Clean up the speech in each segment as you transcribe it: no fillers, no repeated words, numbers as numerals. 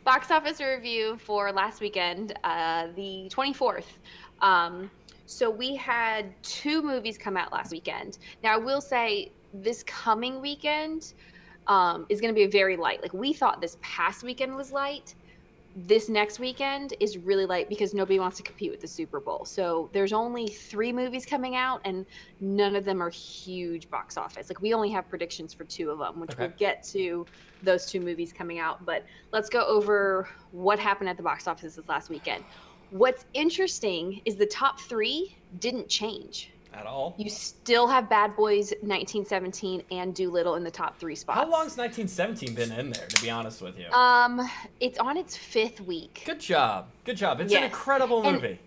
box office review for last weekend, the 24th. So we had two movies come out last weekend. Now, I will say this coming weekend is going to be very light. Like we thought this past weekend was light. This next weekend is really light because nobody wants to compete with the Super Bowl. So there's only three movies coming out, and none of them are huge box office. Like we only have predictions for two of them, which Okay. we'll get to those two movies coming out. But let's go over what happened at the box office this last weekend. What's interesting is the top three didn't change. At all? You still have Bad Boys 1917 and Doolittle in the top three How spots. long's 1917 been in there, to be honest with you? It's on its fifth week. Good job. Good job. It's an Yes. incredible And movie.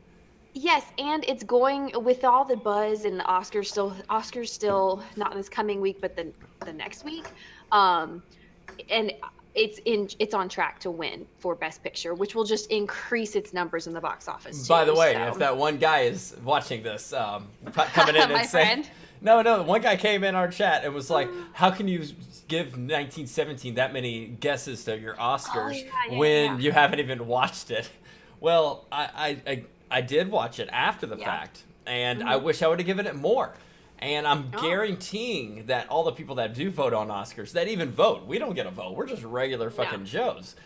yes, and it's going with all the buzz and the Oscars still not this coming week, but the next week. And it's on track to win for Best Picture, which will just increase its numbers in the box office too. By the way, so. if that one guy is watching this, coming in My and saying, friend? no, one guy came in our chat and was like, "How can you give 1917 that many guesses to your Oscars when you haven't even watched it?" Well, I did watch it after the fact, and I wish I would have given it more. And I'm guaranteeing that all the people that do vote on Oscars, that even vote, we don't get a vote. We're just regular fucking Joes.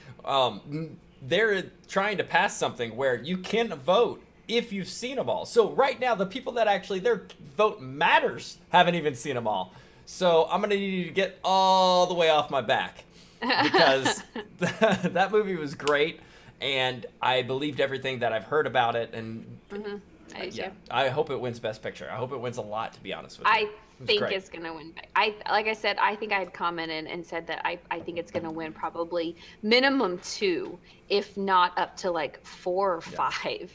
They're trying to pass something where you can vote if you've seen them all. So right now, the people that actually their vote matters haven't even seen them all. So I'm gonna need you to get all the way off my back because that movie was great, and I believed everything that I've heard about it, and I hope it wins Best Picture. I hope it wins a lot, to be honest with you. I think it's going to win. Like I said, I think I had commented and said that I think it's going to win probably minimum 2, if not up to like 4 or 5.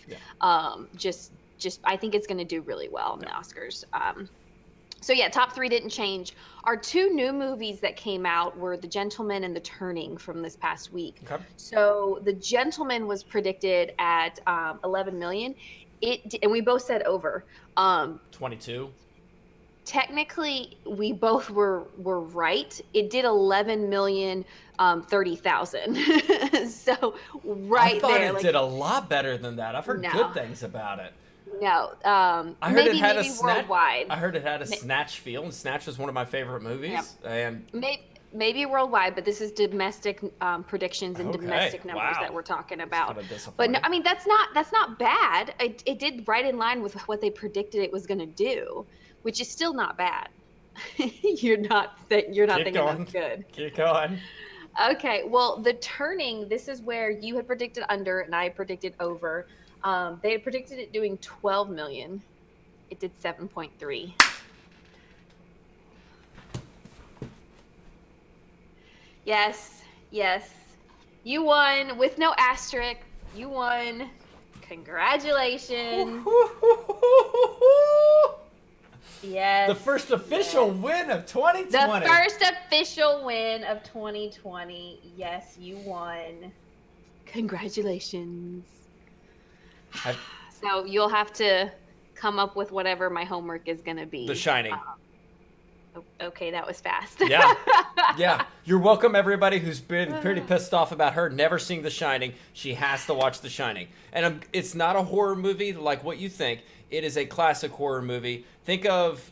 Just I think it's going to do really well in the Oscars. So top 3 didn't change. Our 2 new movies that came out were The Gentleman and The Turning from this past week. Okay. So The Gentleman was predicted at 11 million. And we both said over. 22. Technically, we both were right. It did 11 million 30,000. So I thought there, it did a lot better than that. I've heard good things about it. No, I heard it had a worldwide. I heard it had a Snatch feel, and Snatch was one of my favorite movies. And maybe worldwide, but this is domestic predictions and domestic numbers that we're talking about. But no, I mean that's not bad. It did right in line with what they predicted it was going to do, which is still not bad. You're not thinking that's good. Keep going. Okay, well, The Turning. This is where you had predicted under and I had predicted over. They had predicted it doing 12 million. It did 7.3. Yes. You won with no asterisk. You won. Congratulations. Yes. The first official win of 2020. The first official win of 2020. Yes, you won. Congratulations. So you'll have to come up with whatever my homework is going to be. The Shining. Okay, that was fast. Yeah. You're welcome, everybody who's been pretty pissed off about her never seeing The Shining. She has to watch The Shining. And it's not a horror movie like what you think. It is a classic horror movie. Think of,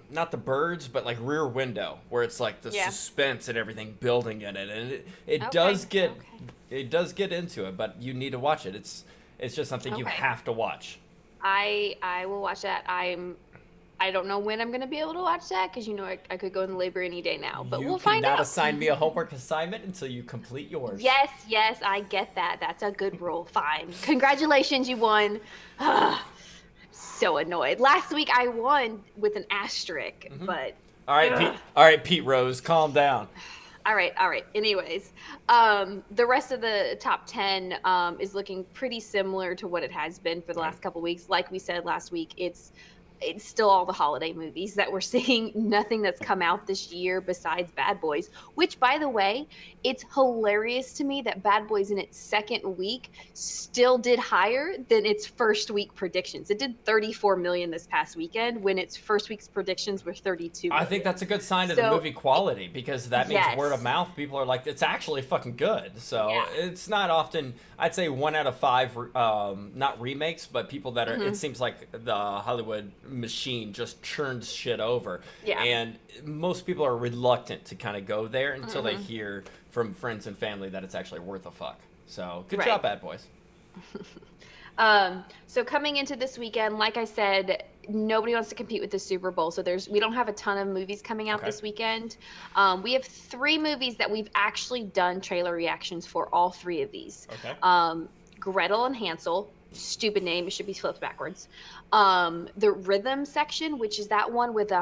not The Birds, but like Rear Window, where it's like the suspense and everything building in it. And it does get into it, but you need to watch it. It's just something you have to watch. I will watch that. I don't know when I'm going to be able to watch that because I could go in labor any day now, but we'll find out. You cannot assign me a homework assignment until you complete yours. Yes, I get that. That's a good rule. Fine. Congratulations, you won. I'm so annoyed. Last week I won with an asterisk, but... All right, Pete Rose, calm down. All right. Anyways, the rest of the top 10 is looking pretty similar to what it has been for the last couple weeks. Like we said last week, it's it's still all the holiday movies that we're seeing. Nothing that's come out this year besides Bad Boys, which, by the way, it's hilarious to me that Bad Boys in its second week still did higher than its first week predictions. It did 34 million this past weekend when its first week's predictions were 32 I million. think that's a good sign of the So, movie quality, because that means word of yes. mouth. People are like, it's actually fucking good. So Yeah. it's not often. I'd say 1 out of 5, not remakes, but people that are. It seems like the Hollywood machine just churns shit over, Yeah. and most people are reluctant to kind of go there until they hear from friends and family that it's actually worth a fuck. So good job, Bad Boys. So coming into this weekend, like I said, nobody wants to compete with the Super Bowl. So we don't have a ton of movies coming out this weekend. We have 3 movies that we've actually done trailer reactions for, all 3 of these. Okay. Gretel and Hansel, stupid name, it should be flipped backwards. The Rhythm Section, which is that one with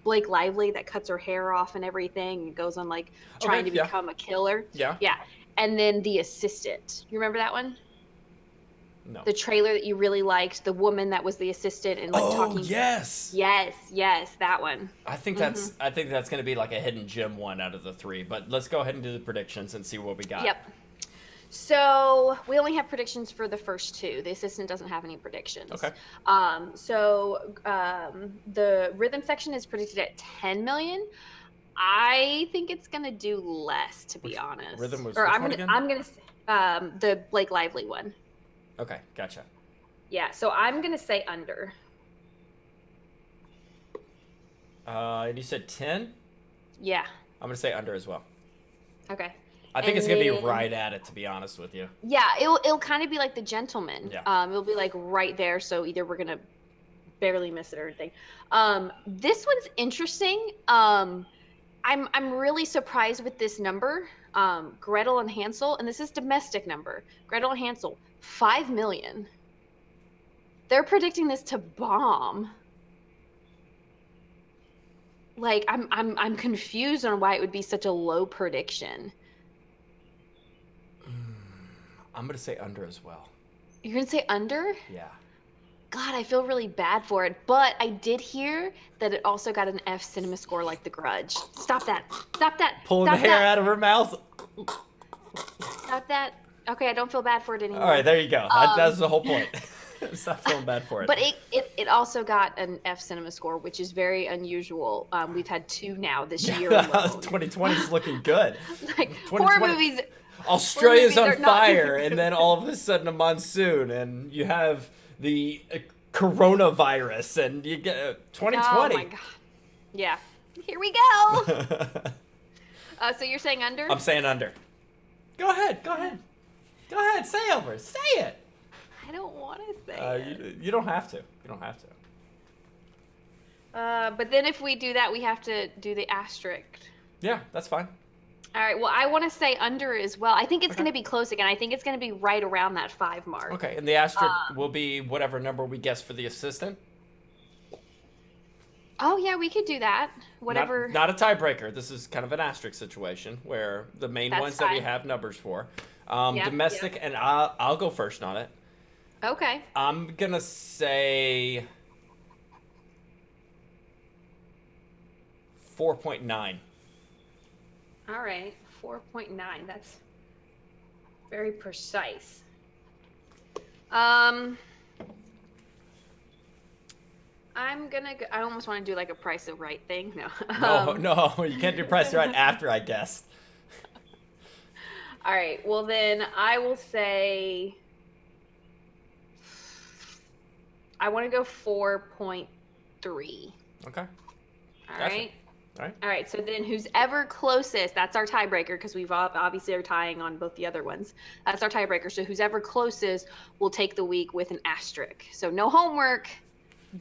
Blake Lively that cuts her hair off and everything and goes on like trying to become a killer. Yeah. Yeah. And then The Assistant. You remember that one? No. The trailer that you really liked, the woman that was the assistant and like talking. Oh, yes. Yes, that one. I think that's going to be like a hidden gem one out of the 3. But let's go ahead and do the predictions and see what we got. Yep. So we only have predictions for the first 2. The assistant doesn't have any predictions. Okay. The Rhythm Section is predicted at 10 million. I think it's gonna do less, to be honest. Rhythm was I'm gonna the Blake Lively one. Okay, gotcha. Yeah, so I'm gonna say under. And you said 10? Yeah. I'm gonna say under as well. Okay. I think it's gonna be right at it, to be honest with you. Yeah, it'll kind of be like The Gentleman. Yeah. It'll be like right there, so either we're gonna barely miss it or anything. This one's interesting. I'm really surprised with this number. Gretel and Hansel, and this is domestic number. Gretel and Hansel, 5 million. They're predicting this to bomb. Like I'm confused on why it would be such a low prediction. I'm gonna say under as well. You're gonna say under? Yeah. God, I feel really bad for it, but I did hear that it also got an F cinema score like The Grudge. Stop that. Stop that. Pulling Stop the hair that. out of her mouth. Stop that. Okay, I don't feel bad for it anymore. All right, there you go. That's the whole point. Stop feeling bad for it. But it also got an F cinema score, which is very unusual. We've had 2 now this year alone. 2020 is looking good. Like horror movies. Australia's on fire, and then all of a sudden a monsoon, and you have the coronavirus, and you get 2020. Oh my god. Yeah. Here we go. So you're saying under? I'm saying under. Go ahead. Say over. Say it. I don't want to say it. You don't have to. But then if we do that, we have to do the asterisk. Yeah, that's fine. All right. Well, I want to say under as well. I think it's going to be close again. I think it's going to be right around that 5 mark. Okay, and the asterisk will be whatever number we guess for the assistant. Oh yeah, we could do that. Whatever. Not a tiebreaker. This is kind of an asterisk situation where the main ones that we have numbers for. Domestic, and I'll go first on it. Okay. I'm gonna say 4.9. All right, 4.9. That's very precise. I'm gonna go, I almost want to do like a Price of Right thing. No. No, you can't do Price Right after I guessed. All right. Well, then I will say I want to go 4.3. Okay. All Gotcha. right. All right. So then who's ever closest, that's our tiebreaker because we've obviously are tying on both the other ones. That's our tiebreaker. So who's ever closest will take the week with an asterisk. So no homework,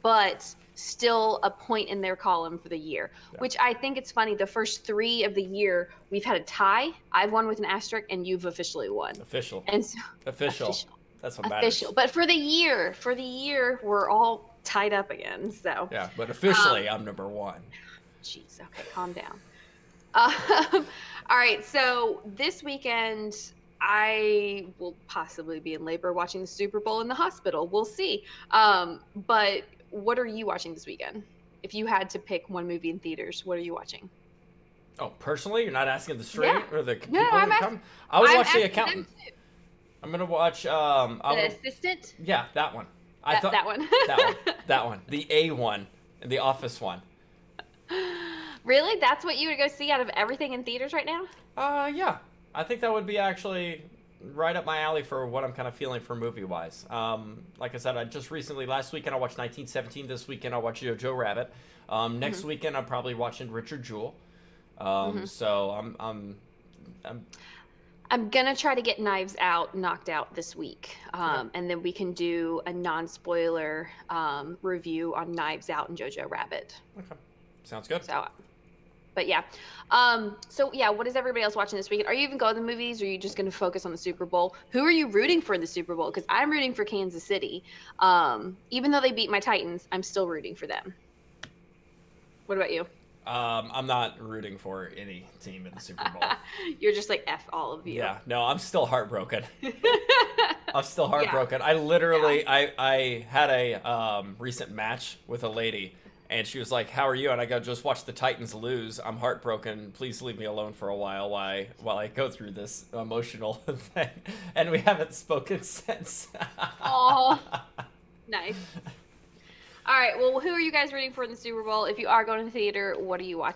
but still a point in their column for the year, which I think it's funny. The first 3 of the year, we've had a tie. I've won with an asterisk and you've officially won. Official. And so, official. That's what matters. Official. But for the year, we're all tied up again. So yeah, but officially I'm number 1. Jeez. Okay, calm down. All right. So this weekend, I will possibly be in labor watching the Super Bowl in the hospital. We'll see. But what are you watching this weekend? If you had to pick one movie in theaters, what are you watching? Oh, personally, you're not asking the Yeah. stream or the No, people I'm that asking. come. I would I'm watch The asking them Accountant. too. I'm gonna watch. The Assistant. Yeah, that one. I That thought that one. that one, that one, the A one, the Office one. Really? That's what you would go see out of everything in theaters right now? Yeah, I think that would be actually right up my alley for what I'm kind of feeling for movie wise. Like I said, I just recently last weekend I watched 1917. This weekend I watched Jojo Rabbit. Next weekend I'm probably watching Richard Jewell. So I'm I'm gonna try to get Knives Out knocked out this week, and then we can do a non-spoiler review on Knives Out and Jojo Rabbit. okay. Sounds good. So, but yeah, so yeah, what is everybody else watching this weekend? Are you even going to the movies, or are you just gonna focus on the Super Bowl? Who are you rooting for in the Super Bowl? Because I'm rooting for Kansas City. Even though they beat my Titans, I'm still rooting for them. What about you? I'm not rooting for any team in the Super Bowl. You're just like F all of you. Yeah, no, I'm still heartbroken. I'm still Yeah. heartbroken. I literally, I had a recent match with a lady, and she was like, "How are you?" And I go, "Just watch the Titans lose. I'm heartbroken. Please leave me alone for a while while I go through this emotional thing." And we haven't spoken since. Oh, nice. All right. Well, who are you guys rooting for in the Super Bowl? If you are going to the theater, what are you watching?